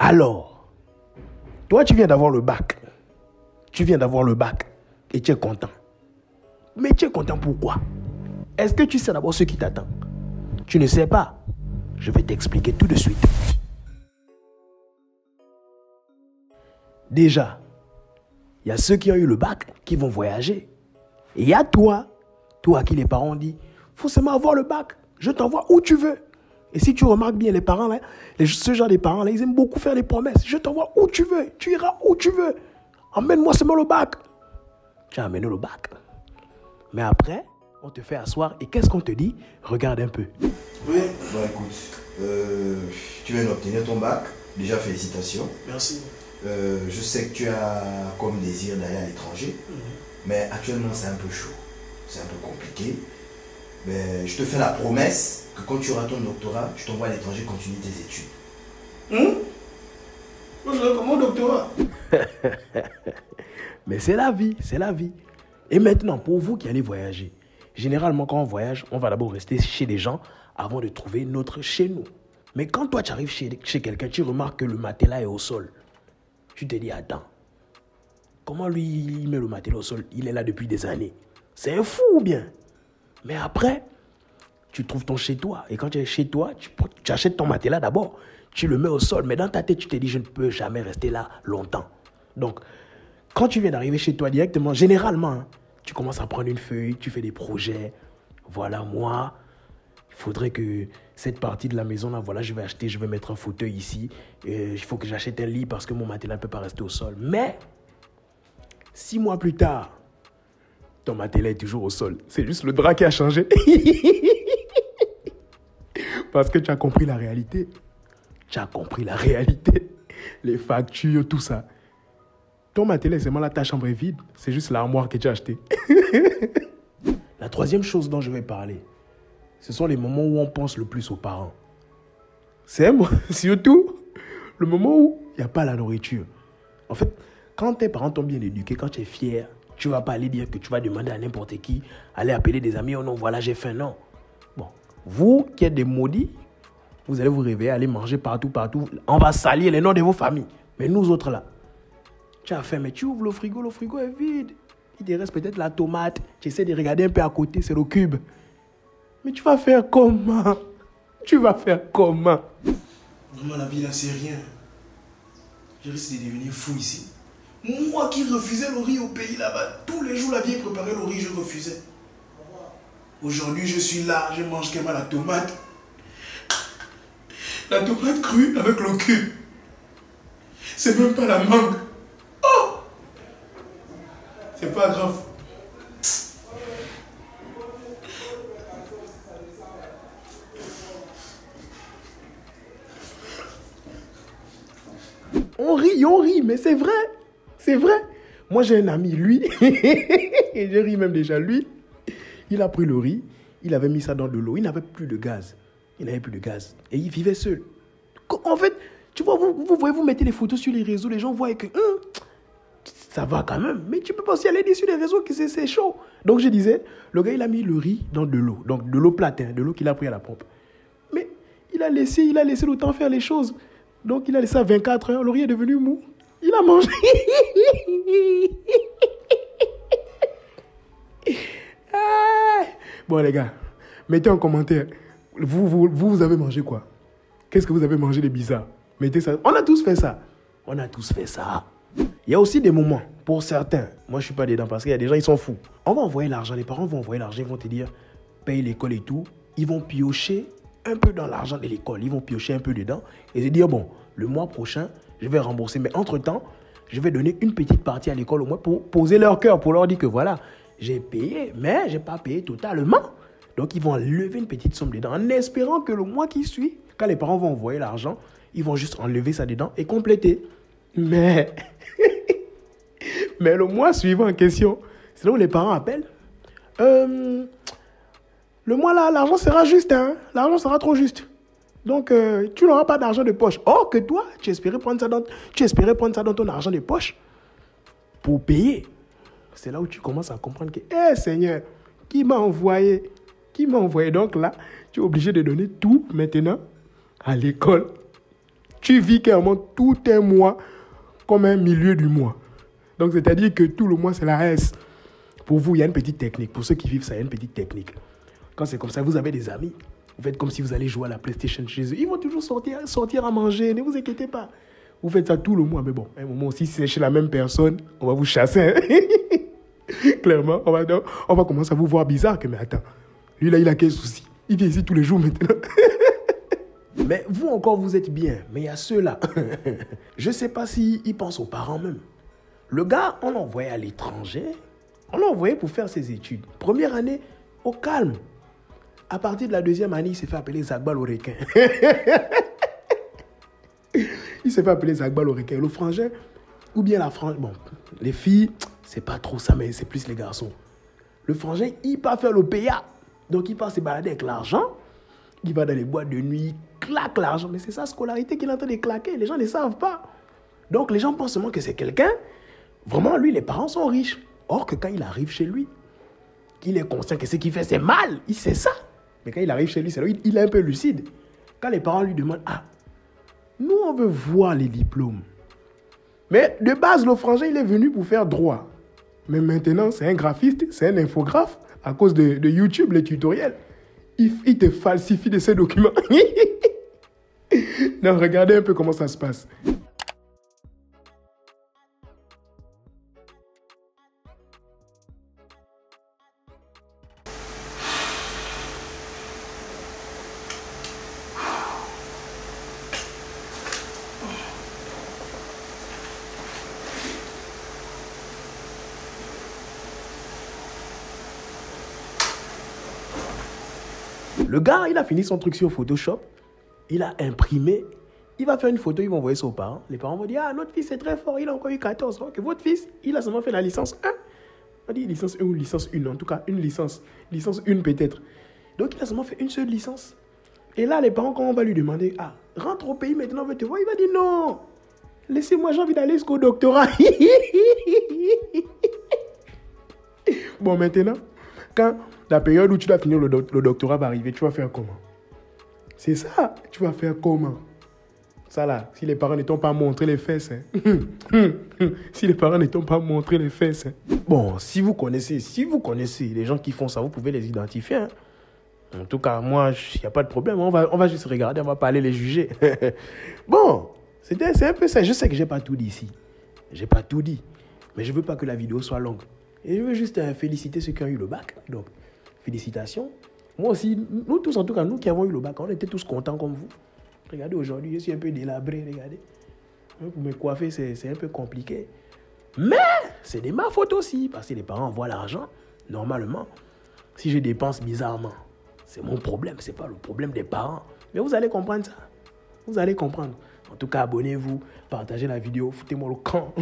Alors, toi, tu viens d'avoir le bac. Tu viens d'avoir le bac et tu es content. Mais tu es content pourquoi? Est-ce que tu sais d'abord ce qui t'attend? Tu ne sais pas. Je vais t'expliquer tout de suite. Déjà, il y a ceux qui ont eu le bac qui vont voyager. Et il y a toi à qui les parents ont dit, faut seulement avoir le bac, je t'envoie où tu veux. Et si tu remarques bien, les parents, là, ce genre de parents, là, ils aiment beaucoup faire des promesses. Je t'envoie où tu veux, tu iras où tu veux. Emmène-moi seulement le bac. Tu as amené le bac. Mais après, on te fait asseoir et qu'est-ce qu'on te dit? Regarde un peu. Oui, bon écoute, tu viens d'obtenir ton bac. Déjà, félicitations. Merci. Je sais que tu as comme désir d'aller à l'étranger, mais actuellement c'est un peu chaud, c'est un peu compliqué. Mais je te fais la promesse que quand tu auras ton doctorat, je t'envoie à l'étranger continuer tes études. Moi je veux mon doctorat. Mais c'est la vie, c'est la vie. Et maintenant, pour vous qui allez voyager, généralement quand on voyage, on va d'abord rester chez des gens avant de trouver notre chez nous. Mais quand toi tu arrives chez quelqu'un, tu remarques que le matelas est au sol. Tu te dis, attends, comment lui, il met le matelas au sol? Il est là depuis des années. C'est un fou ou bien? Mais après, tu trouves ton chez-toi. Et quand tu es chez toi, tu achètes ton matelas d'abord. Tu le mets au sol. Mais dans ta tête, tu te dis, je ne peux jamais rester là longtemps. Donc, quand tu viens d'arriver chez toi directement, généralement, hein, tu commences à prendre une feuille, tu fais des projets. Voilà, moi, il faudrait que cette partie de la maison, là, voilà, je vais acheter, je vais mettre un fauteuil ici. Il faut que j'achète un lit parce que mon matelas ne peut pas rester au sol. Mais, 6 mois plus tard, ton matelas est toujours au sol. C'est juste le drap qui a changé. Parce que tu as compris la réalité. Tu as compris la réalité. Les factures, tout ça. Ton matelas, c'est seulement là, ta chambre est vide. C'est juste l'armoire que tu as acheté. La troisième chose dont je vais parler, ce sont les moments où on pense le plus aux parents. C'est surtout le moment où il n'y a pas la nourriture. En fait, quand tes parents t'ont bien éduqué, quand tu es fier, tu ne vas pas aller dire que tu vas demander à n'importe qui, aller appeler des amis, oh non, voilà, j'ai faim, non. Bon, vous qui êtes des maudits, vous allez vous réveiller, aller manger partout. On va salir les noms de vos familles. Mais nous autres là, tu as faim, mais tu ouvres le frigo est vide. Il te reste peut-être la tomate, tu essaies de regarder un peu à côté, c'est le cube. Mais tu vas faire comment? Vraiment, la vie là, c'est rien. Je risque de devenir fou ici. Moi qui refusais le riz au pays là-bas, tous les jours la vieille préparait le riz, je refusais. Aujourd'hui, je suis là, je mange quand même la tomate. La tomate crue avec le cube. C'est même pas la mangue. Oh! C'est pas grave. On rit, mais c'est vrai. C'est vrai. Moi, j'ai un ami, lui, et je ris même déjà, lui, il a pris le riz, il avait mis ça dans de l'eau, il n'avait plus de gaz. Et il vivait seul. En fait, tu vois, vous voyez, vous mettez les photos sur les réseaux, les gens voient que ça va quand même. Mais tu peux pas aussi aller dire sur les réseaux que c'est chaud. Donc, je disais, le gars, il a mis le riz dans de l'eau. Donc, de l'eau plate, de l'eau qu'il a pris à la pompe. Mais il a laissé le temps faire les choses. Donc, il a laissé ça 24 heures. Le riz est devenu mou. Il a mangé. Bon, les gars, mettez en commentaire. Vous avez mangé quoi? Qu'est-ce que vous avez mangé de bizarre? Mettez ça. On a tous fait ça. Il y a aussi des moments, pour certains, moi je suis pas dedans parce qu'il y a des gens, ils sont fous. On va envoyer l'argent, les parents vont envoyer l'argent, ils vont te dire, paye l'école et tout. Ils vont piocher un peu dans l'argent de l'école, ils vont piocher un peu dedans et se dire, bon, le mois prochain, je vais rembourser. Mais entre-temps, je vais donner une petite partie à l'école au moins pour poser leur cœur, pour leur dire que voilà, j'ai payé, mais je n'ai pas payé totalement. Donc, ils vont lever une petite somme dedans en espérant que le mois qui suit, quand les parents vont envoyer l'argent, ils vont juste enlever ça dedans et compléter. Mais le mois suivant en question, c'est là où les parents appellent. Le mois là, l'argent sera juste, hein? L'argent sera trop juste. Donc, tu n'auras pas d'argent de poche. Or que toi, tu espérais prendre ça dans ton argent de poche pour payer. C'est là où tu commences à comprendre que, Seigneur, qui m'a envoyé? Donc là, tu es obligé de donner tout maintenant à l'école. Tu vis carrément tout un mois comme un milieu du mois. Donc, c'est-à-dire que tout le mois, c'est la S. Pour vous, il y a une petite technique. Pour ceux qui vivent ça, il y a une petite technique. Quand c'est comme ça, vous avez des amis. Vous faites comme si vous allez jouer à la PlayStation chez eux. Ils vont toujours sortir à manger. Ne vous inquiétez pas. Vous faites ça tout le mois. Mais bon, à un moment aussi, si c'est chez la même personne, on va vous chasser. Hein. Clairement, on va commencer à vous voir bizarre. Mais attends, lui là, il a quel souci? Il vient ici tous les jours maintenant. Mais vous encore, vous êtes bien. Mais il y a ceux-là. Je ne sais pas s'ils pensent aux parents même. Le gars, on l'envoyait à l'étranger. On l'envoyait pour faire ses études. Première année, au calme. À partir de la deuxième année, il s'est fait appeler Zagbal au requin. Il s'est fait appeler Zagbal au requin. Le frangin, ou bien la frangin. Bon, les filles, c'est pas trop ça, mais c'est plus les garçons. Le frangin, il part faire le PA. Donc, il part se balader avec l'argent. Il va dans les boîtes de nuit, claque l'argent. Mais c'est sa scolarité qu'il est en train de claquer. Les gens ne savent pas. Donc, les gens pensent seulement que c'est quelqu'un. Vraiment, lui, les parents sont riches. Or que quand il arrive chez lui, qu'il est conscient que ce qu'il fait, c'est mal. Il sait ça. Mais quand il arrive chez lui, c'est là, il est un peu lucide. Quand les parents lui demandent, ah, nous, on veut voir les diplômes. Mais de base, le frangin, il est venu pour faire droit. Mais maintenant, c'est un graphiste, c'est un infographe. À cause de YouTube, les tutoriels. Il te falsifie de ces documents. Non, regardez un peu comment ça se passe. Le gars, il a fini son truc sur Photoshop. Il a imprimé. Il va faire une photo, il va envoyer ça aux parents. Les parents vont dire, ah, notre fils est très fort, il a encore eu 14. Ok, votre fils, il a seulement fait la licence 1. On dit licence 1 ou licence 1, en tout cas, une licence. Licence 1 peut-être. Donc, il a seulement fait une seule licence. Et là, les parents, quand on va lui demander, ah, rentre au pays maintenant, on veut te voir, il va dire, non, laissez-moi, j'ai envie d'aller jusqu'au doctorat. Bon, maintenant, quand la période où tu dois finir le doctorat va arriver, tu vas faire comment? C'est ça, tu vas faire comment? Ça là, si les parents ne t'ont pas montré les fesses. Hein. Si les parents ne t'ont pas montré les fesses. Hein. Bon, si vous connaissez les gens qui font ça, vous pouvez les identifier. Hein. En tout cas, moi, il n'y a pas de problème. On va juste regarder, on va pas aller les juger. Bon, c'est un peu ça. Je sais que je n'ai pas tout dit ici. Je n'ai pas tout dit. Mais je ne veux pas que la vidéo soit longue. Et je veux juste féliciter ceux qui ont eu le bac. Donc, félicitations. Moi aussi, nous tous, en tout cas, nous qui avons eu le bac, on était tous contents comme vous. Regardez, aujourd'hui, je suis un peu délabré, regardez. Pour me coiffer, c'est un peu compliqué. Mais, c'est de ma faute aussi, parce que les parents envoient l'argent. Normalement, si je dépense bizarrement, c'est mon problème, c'est pas le problème des parents. Mais vous allez comprendre ça. Vous allez comprendre. En tout cas, abonnez-vous, partagez la vidéo, foutez-moi le camp.